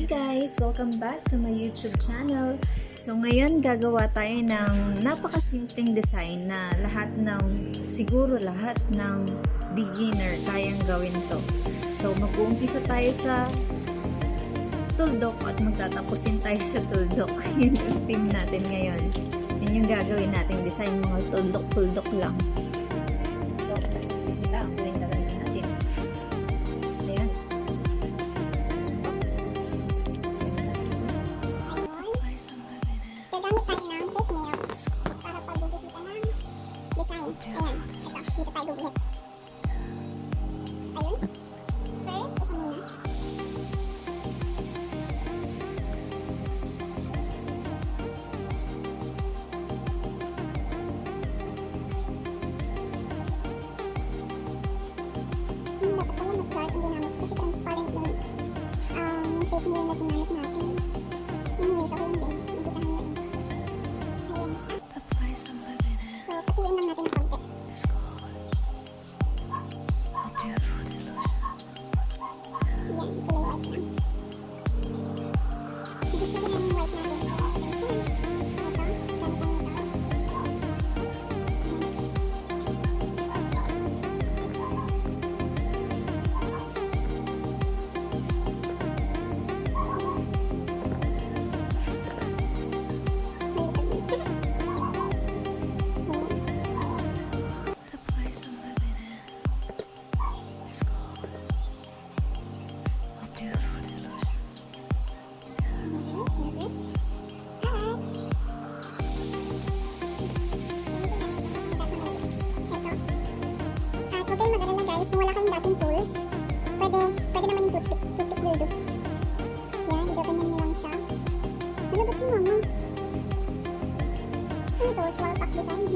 Hi guys! Welcome back to my YouTube channel. So ngayon gagawa tayo ng napakasimpleng design na siguro lahat ng beginner kayang gawin to. So mag-uumpisa tayo sa tuldok at magtatapusin tayo sa tuldok. Yun yung theme natin ngayon. Yun yung gagawin nating design, mga tuldok-tuldok lang. So, sila ang gawin natin. Ayan. Gagamit tayo ng fake nail para pagbubuhitan ng design. Ayan, ito, dito tayo bubuhit. Ayun. First, ito muna. Dapat pala mas dark ang ginamit kasi transparent yung fake nail na ginamit natin. Anyways, okay lang din. Umpisahan na rin. Ayan siya. So, patiin lang natin ng konti. Yan, kulay white lang. Gusto ko lang yung white natin. Ito, gamit tayo nito. Huwag kayong mag-alala guys, kung wala kayong dating tools, pwede naman yung toothpick will do. Yan, igaganyan nyo lang siya. Malabot si mama. Ano to? Swirl pack design?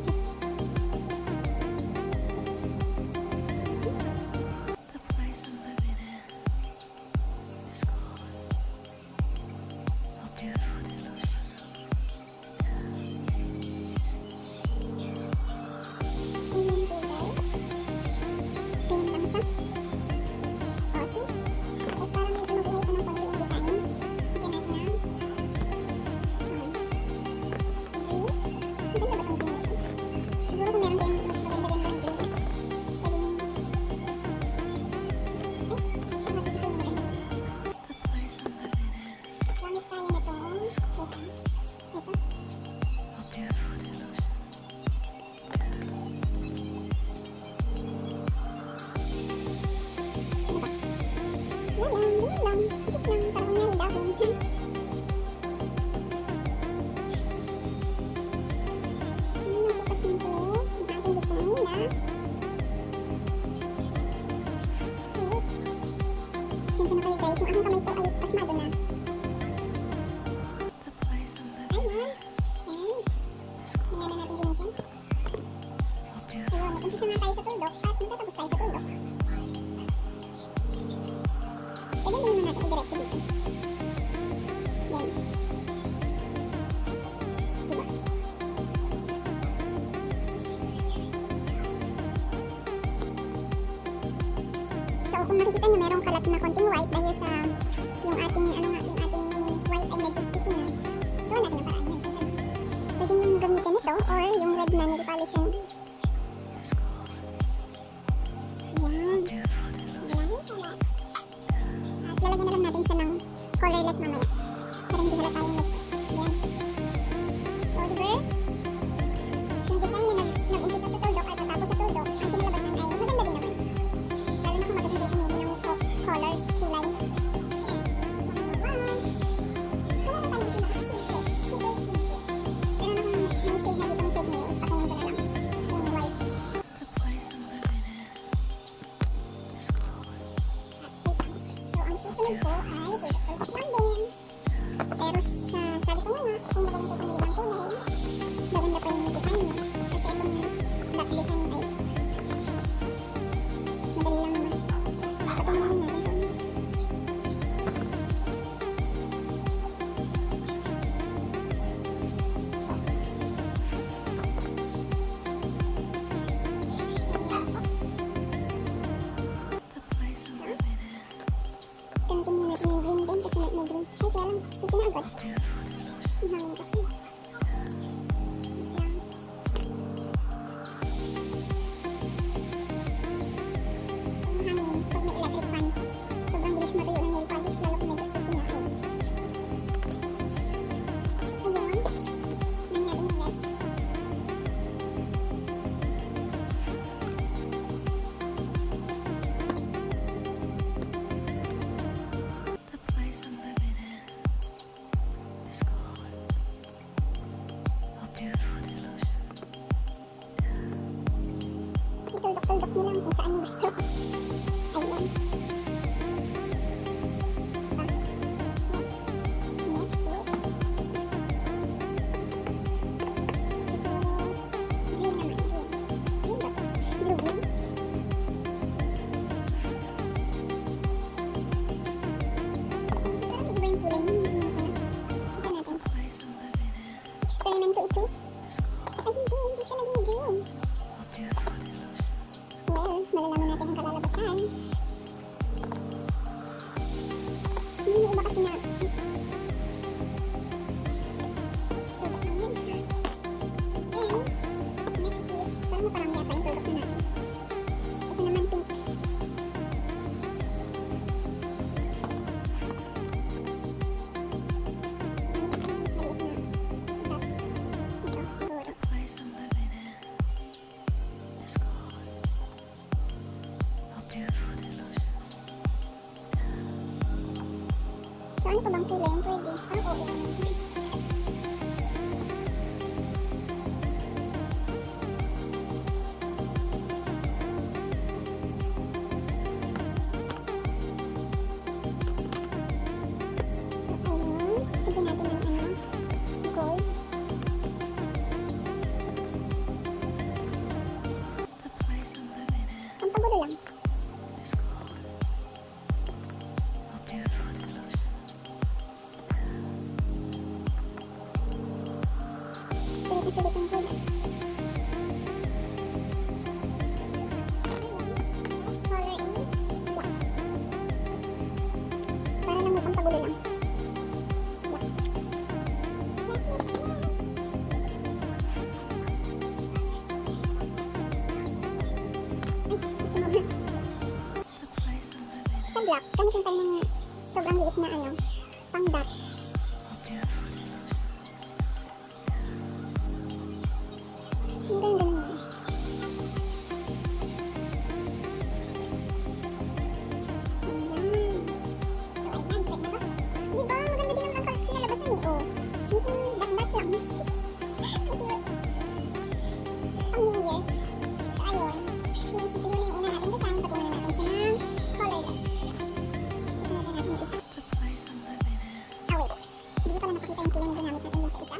Guys, yung aking kamay po ay pasmado na. Ayan. Ayan na natin linisin. Ayun, umpisa nga tayo sa tuldok at magtatapos tayo sa tuldok. Pwede din naman natin i-diretso dito. Yan. Diba? So, kung makikita nyo merong kalat na konting white dahil sa yung ating white ay medyo sticky na. Gawin natin ang paraan yan. So, pwede nyo gamitin ito or yung red na nail polish yun. Ayan. Bilangin pala. At lalagyan na lang natin siya ng colorless mamaya. Para hindi halata yung nose. Ayan. So, diba? Yung design na nag-umpisa sa tuldok at natapos sa tuldok, ang kinalabasan ay maganda din naman. Lalo na kung magaling kayo pumili ng colors, kulay. Gamitin mo na yung green din kasi sunod may green. Ay, kaya lang, sticky na agad. Ang hangin kasi. Yan. Ang hangin, pag may electric fan, sobrang bilis matuyo ng nail polish, lalo kung medyo sticky na. Ayun. Nang natin yung red. Ituldok-tuldok nyo lang kung saan yung gusto. Ayan. Next is green naman. Green ba to? Blue-green. Parang iba yung kulay niya. Ito natin. Experimento ito. Ay, hindi siya naging green. Well, malalaman natin ang kalalabasan. May iba kasi na tuldok lang yan. Then, next is, parang maparang yata yung tuldok na natin. Ito naman pink. So, ano pa bang kulay yung pwede? Oo, yan. So, ayun. Pwede natin ng gold. Ang pagulo lang. Sulit ang kulay. Last color is black. Para lang may pampagulo lang. Black. Sa black, gamit lang tayo ng sobrang liit na pang dot. Ang ganda naman. Ayan. So, ayan. Pwede na ba? Di ba? Maganda din ang kinalabasan eh. Oh. Simpleng dot-dot lang. Ang cute. Ang weird. So, ayun. Since ito yung una natin design, patungan natin siya ng colorless. Gusto natin natin yung isa. Ah, wait. Hindi ko pala napakita yung kulay na ginamit natin dun sa isa.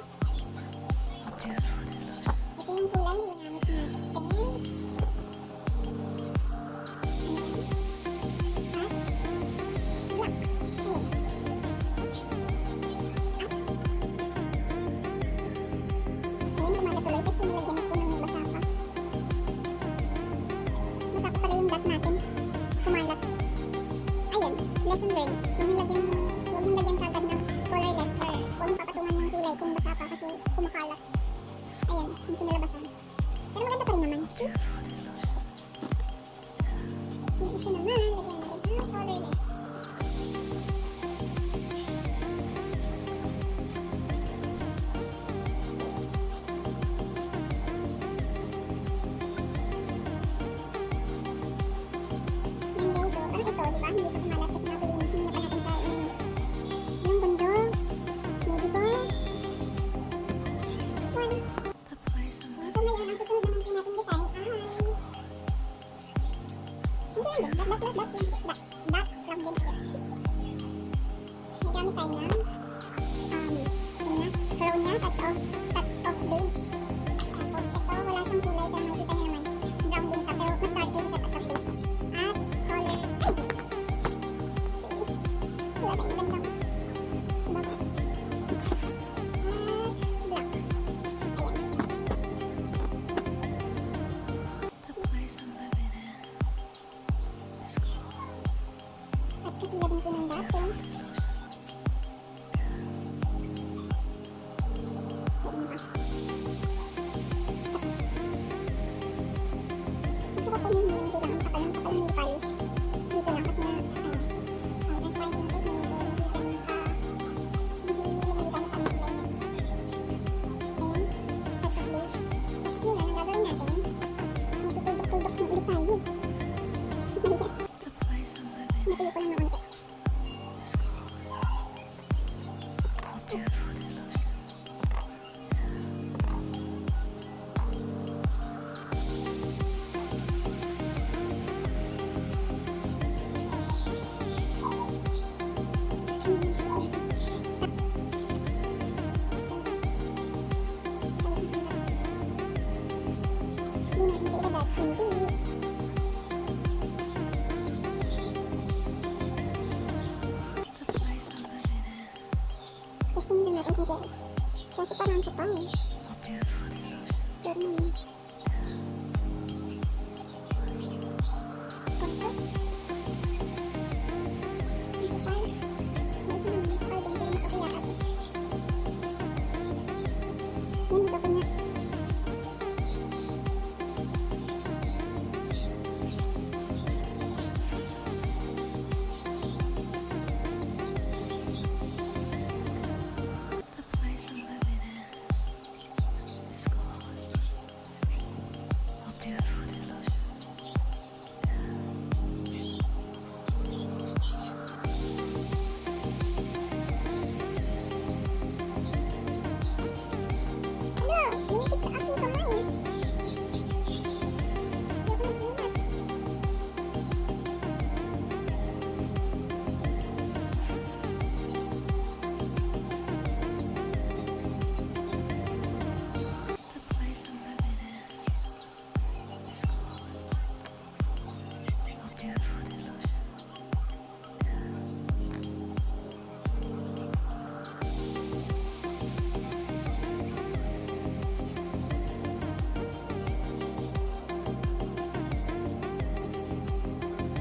Ito yung kulay na ginamit natin. At black. Ayun. Ayun, gumagatuloy kasi nilagyan ako ng basa pa. Basa pa pala yung dot natin. Kumalat. Ayun, lesson learned. Huwag yung lagyan kagad ng colorless or huwag yung papatungan ng kulay kung basa pa kasi kumakalat. Ayun, yung kinalabasan. Pero maganda pa rin naman. See? Yung isa naman, lagyan natin ng colorless. Yan guys, so parang ito, diba? Hindi siya kumalat kasi nga yung hindi na pa natin siya yung bundok. So, diba? One. So, ngayon, ang susunod naman din natin design ay hindi lang din. Dot lang din siya. Nagamit tayo ng corona, touch of beige. Tapos ito, wala siyang kulay pero makikita niyo naman. Brown din siya pero mas dark din sa touch of beige. At color, ay! Sorry. Wala tayong magandang babash. At black. Ayan. At katulad din po ng dati. skincare. Kasi parang kapal. Pero naman. Tapos, ang kapal. May ito naman, kapal din. Pero mas okay yata. Yan, mas okay na. Lumikit sa aking kamay. Hindi ako mag-ingat.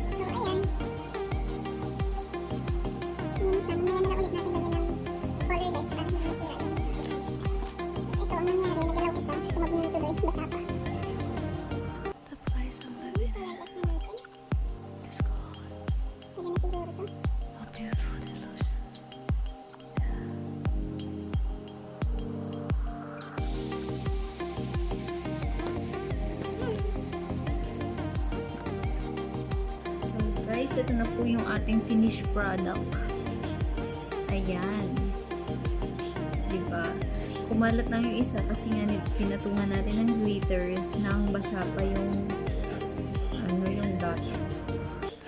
So, ayan. Yun siya. Mamaya na lang ulit natin lagyan ng colorless para hindi masira yung design. Ito, ang nangyari, nagalaw ko siya. Tumabing nito doon, basa pa. Colorless na natin. Pwede na siguro to. So guys, ito na po yung ating finished product. Ayan. Diba? Kumalat lang yung isa kasi nga pinatungan natin ng glitters nang basa pa yung yung dot.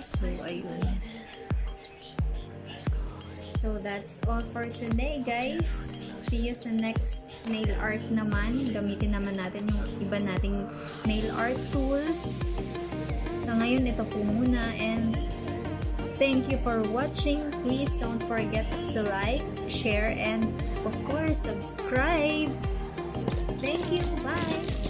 So, ayun. So, that's all for today, guys. See you sa next nail art naman. Gamitin naman natin yung iba nating nail art tools. So, ngayon, ito po muna. And, thank you for watching. Please don't forget to like, share, and of course, subscribe. Thank you. Bye!